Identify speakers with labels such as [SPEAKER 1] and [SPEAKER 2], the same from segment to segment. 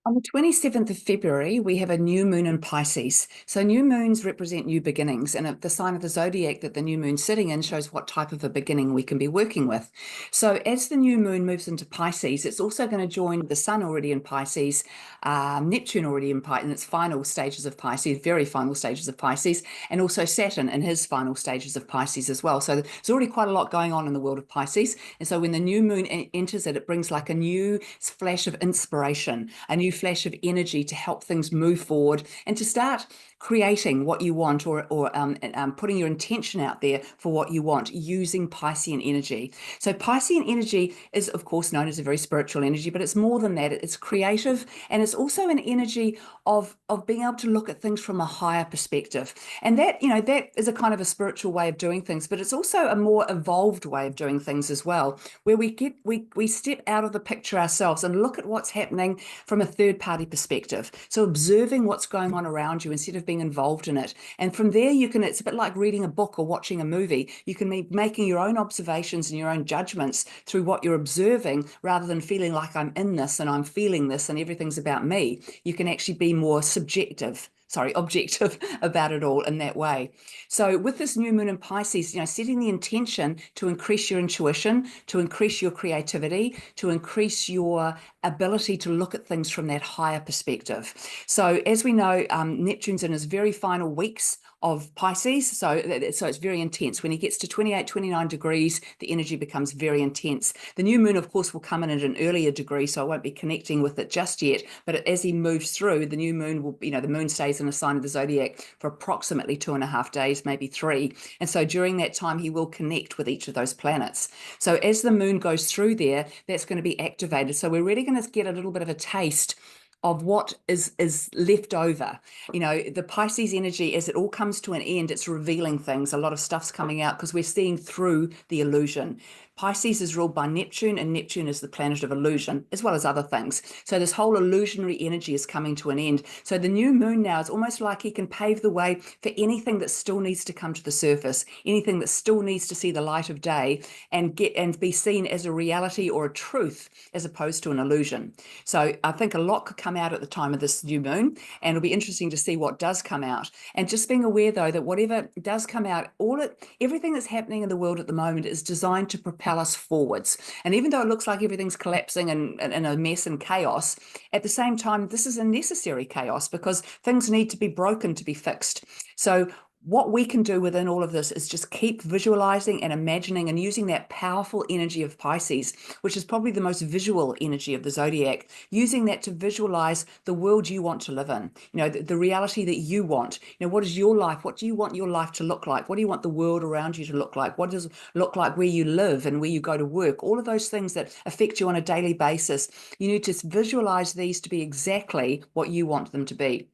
[SPEAKER 1] On the 27th of February, we have a new moon in Pisces. So new moons represent new beginnings, and the sign of the zodiac that the new moon's sitting in shows what type of a beginning we can be working with. So as the new moon moves into Pisces, it's also going to join the sun already in Pisces, Neptune already in Pisces, in its final stages of Pisces, very final stages of Pisces, and also Saturn in his final stages of Pisces as well. So there's already quite a lot going on in the world of Pisces. And so when the new moon enters it, it brings like a new flash of inspiration, a new flash of energy to help things move forward and to start creating what you want, or putting your intention out there for what you want using Piscean energy. So Piscean energy is, of course, known as a very spiritual energy, but it's more than that. It's creative, and it's also an energy of being able to look at things from a higher perspective. And that, that is a kind of a spiritual way of doing things, but it's also a more evolved way of doing things as well, where we step out of the picture ourselves and look at what's happening from a third party perspective. So observing what's going on around you instead of being involved in it. And from there, it's a bit like reading a book or watching a movie. You can be making your own observations and your own judgments through what you're observing, rather than feeling like I'm in this and I'm feeling this and everything's about me. You can actually be more objective about it all in that way. So with this new moon in Pisces, setting the intention to increase your intuition, to increase your creativity, to increase your ability to look at things from that higher perspective. So as we know, Neptune's in his very final weeks of Pisces, so it's very intense. When he gets to 28, 29 degrees, the energy becomes very intense. The new moon, of course, will come in at an earlier degree, so I won't be connecting with it just yet, but as he moves through, the new moon will, the moon stays in a sign of the zodiac for approximately 2.5 days, maybe 3. And so during that time, he will connect with each of those planets. So as the moon goes through there, that's going to be activated. So we're really going to get a little bit of a taste of what is left over. The Pisces energy, as it all comes to an end, it's revealing things. A lot of stuff's coming out because we're seeing through the illusion. Pisces is ruled by Neptune, and Neptune is the planet of illusion, as well as other things. So this whole illusionary energy is coming to an end. So the new moon now is almost like he can pave the way for anything that still needs to come to the surface, anything that still needs to see the light of day and be seen as a reality or a truth, as opposed to an illusion. So I think a lot could come out at the time of this new moon, and it'll be interesting to see what does come out. And just being aware, though, that whatever does come out, everything that's happening in the world at the moment is designed to propel us forwards. And even though it looks like everything's collapsing and in a mess and chaos, at the same time, this is a necessary chaos because things need to be broken to be fixed. So what we can do within all of this is just keep visualizing and imagining and using that powerful energy of Pisces, which is probably the most visual energy of the zodiac, using that to visualize the world you want to live in, the reality that you want. What is your life? What do you want your life to look like? What do you want the world around you to look like? What does it look like where you live and where you go to work? All of those things that affect you on a daily basis. You need to visualize these to be exactly what you want them to be.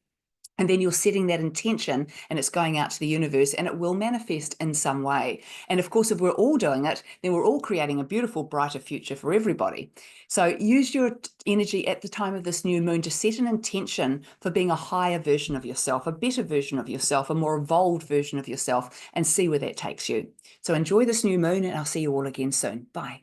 [SPEAKER 1] And then you're setting that intention and it's going out to the universe and it will manifest in some way. And of course, if we're all doing it, then we're all creating a beautiful, brighter future for everybody. So use your energy at the time of this new moon to set an intention for being a higher version of yourself, a better version of yourself, a more evolved version of yourself, and see where that takes you. So enjoy this new moon, and I'll see you all again soon. Bye.